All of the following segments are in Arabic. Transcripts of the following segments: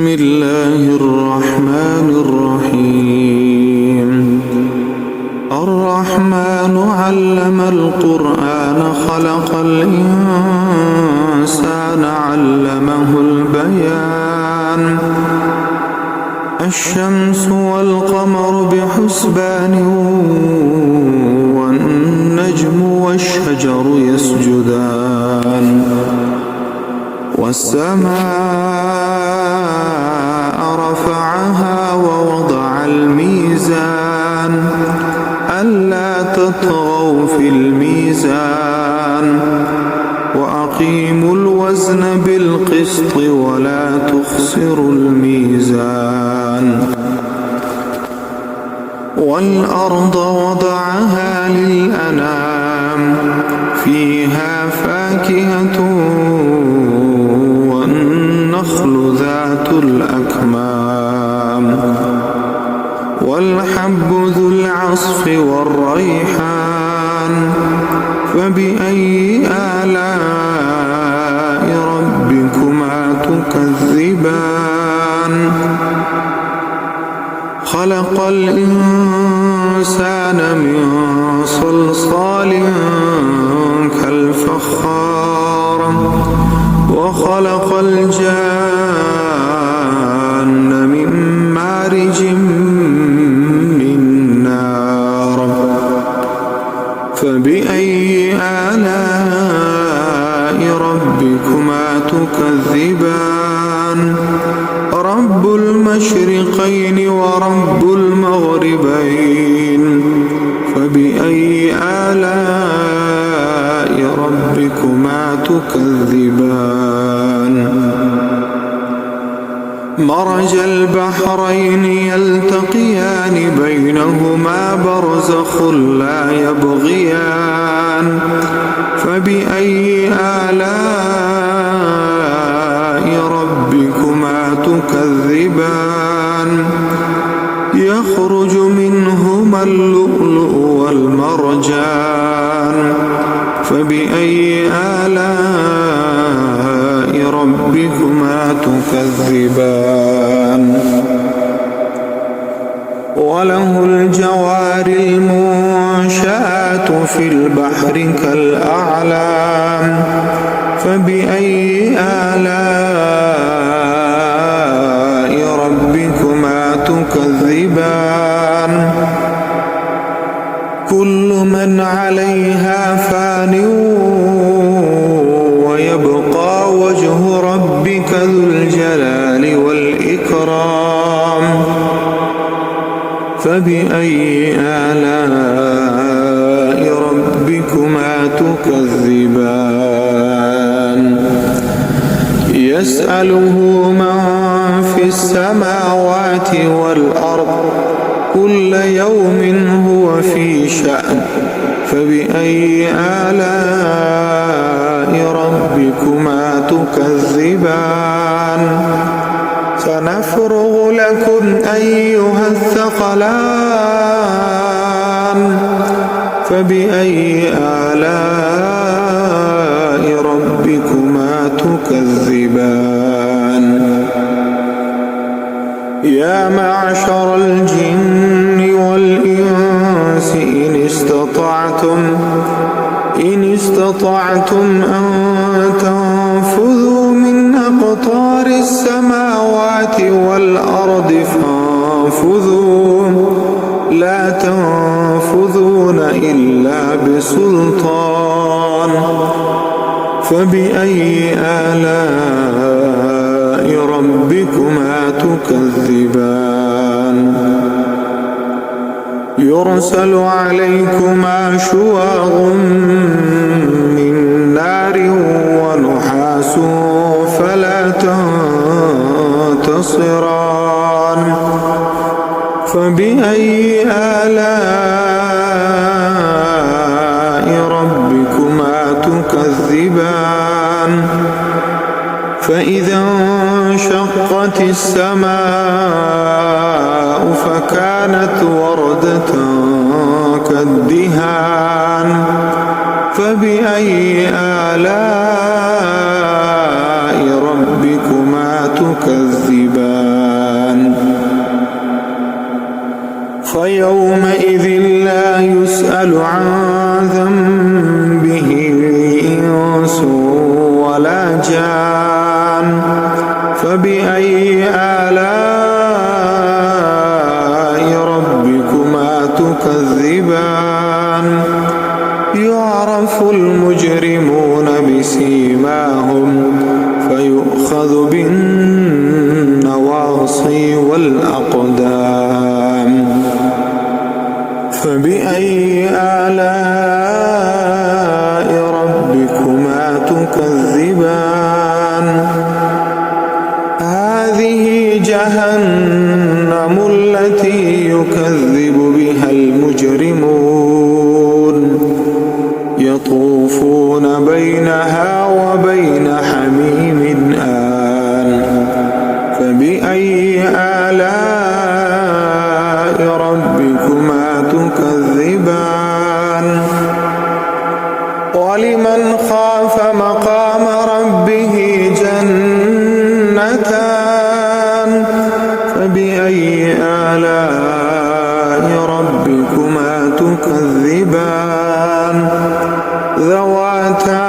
بسم الله الرحمن الرحيم الرحمن علم القرآن خلق الإنسان علمه البيان الشمس والقمر بحسبان والنجم والشجر يسجدان والسماء رفعها ووضع الميزان ألا تطغوا في الميزان وأقيموا الوزن بالقسط ولا تخسروا الميزان والأرض وضعها للأنام فيها فاكهة والنخل ذات الأكمام والحب ذو العصف والريحان فبأي آلاء ربكما تكذبان خلق الإنسان من صلصال كالفخار وخلق الجان من مارج من نار فبأي آلاء ربكما تكذبان رب المشرقين ورب المغربين فبأي آلاء ربكما تكذبان مرج البحرين يلتقيان بينهما برزخ لا يبغيان فبأي آلاء ربكما تكذبان يخرج منهما اللؤلؤ والمرجان فبأي آلاء ربكما تكذبان وله الجوار المنشآت في البحر كالأعلام فبأي آلاء ربكما تكذبان كل من عليها فان ويبقى وجه ربك ذو الجلال والإكرام فبأي آلاء ربكما تكذبان يسأله من في السماوات والأرض كل يوم هو في شأن فبأي آلاء ربكما تكذبان سنفرغ لكم أيها الثقلان فبأي آلاء ربكما تكذبان يا معشر الجن والإنس إن استطعتم أن تنفذوا من أقطار السماوات والأرض فانفذوا لا تنفذون إلا بسلطان فبأي آلاء ربكما تكذبان يرسل عليكما شواظ من نار ونحاس فلا تنتصران فبأي آلاء ربكما تكذبان فإذا انشقت السماء فكانت وردة كالدهان فبأي آلاء ربكما تكذبان فيومئذ لا يسأل عن ذنبه إنس ولا جان فبأي آلاء ربكما تكذبان يعرف المجرمون بسيماهم فيؤخذ بالنواصي والأقدام فبأي آلاء ربكما تكذبان هذه جهنم التي يكذب بها المجرمون يطوفون بينها وبين حميم آن فبأي آلاء ربكما تكذبان ولمن خاف مقام ربه جنتان فبأي آلاء ربكما تكذبان ذواتا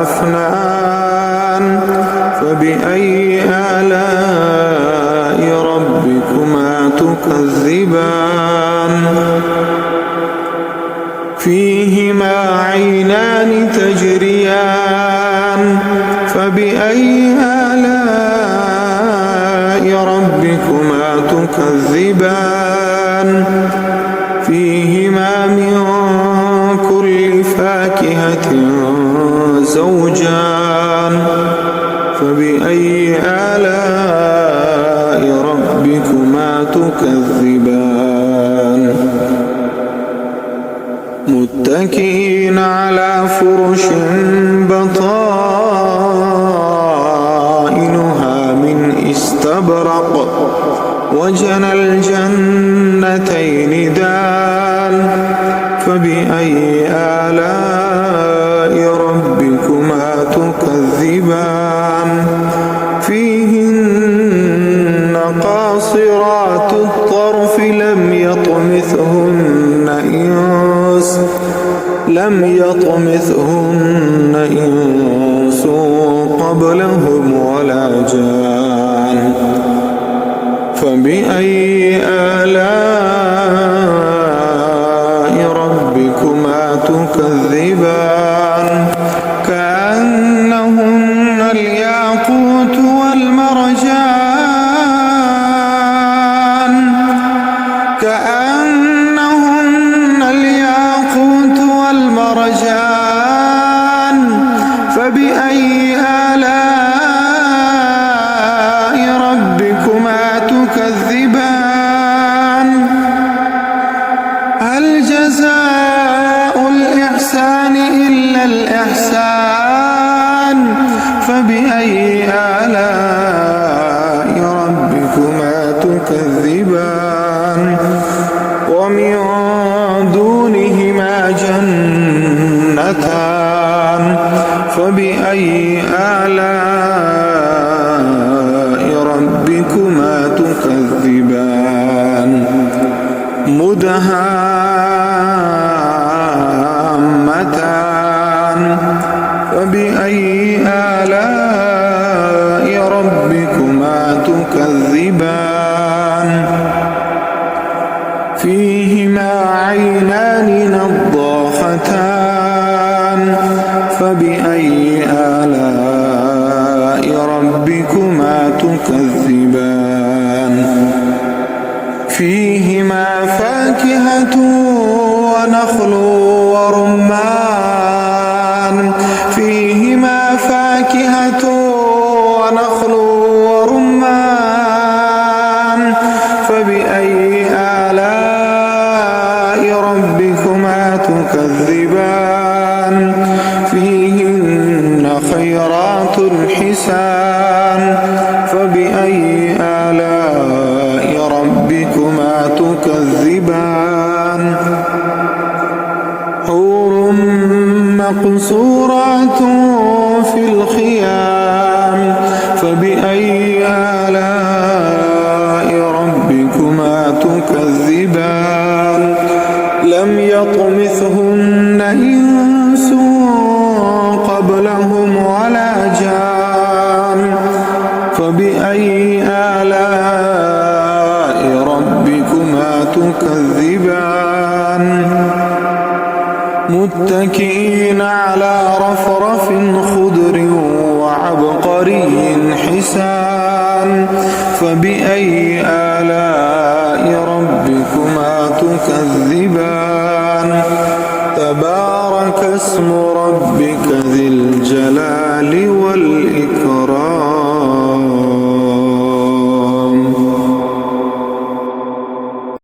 أفنان فبأي آلاء ربكما تكذبان فيهما عينان تجريان فبأي آلاء ربكما تكذبان فيهما من كل فاكهة زوجان فبأي آلاء ربكما تكذبان متكئين على فرش بطائنها من استبرق وجنى الجنتين دان فبأي آلاء ربكما تكذبان فيهن قاصرات الطرف لم يطمثهن إنس قبلهم ولا جان فبأي آلاء ربكما تكذبان كأنهن الياقوت والمرجان فبأي آلاء ربكما تكذبان هل جزاء الإحسان إلا الإحسان فبأي آلاء ربكما تكذبان ومن دونهما جنتان فبأي آلاء ربكما تكذبان مدهامتان فبأي آلاء ربكما تكذبان فيهما عينان نضاختان فبأي آلاء ربكما تكذبان فيهما فاكهة ونخل ورمان فيهما فاكهة ونخل ورمان فبأي آلاء ربكما تكذبان فيهن خيرات حسان فبأي آلاء ربكما تكذبان حور مقصورات في الخيام فبأي آلاء ربكما قبلهم ولا جان فبأي آلاء ربكما تكذبان متكئين على رفرف خضر وعبقري حسان فبأي آلاء ربكما تكذبان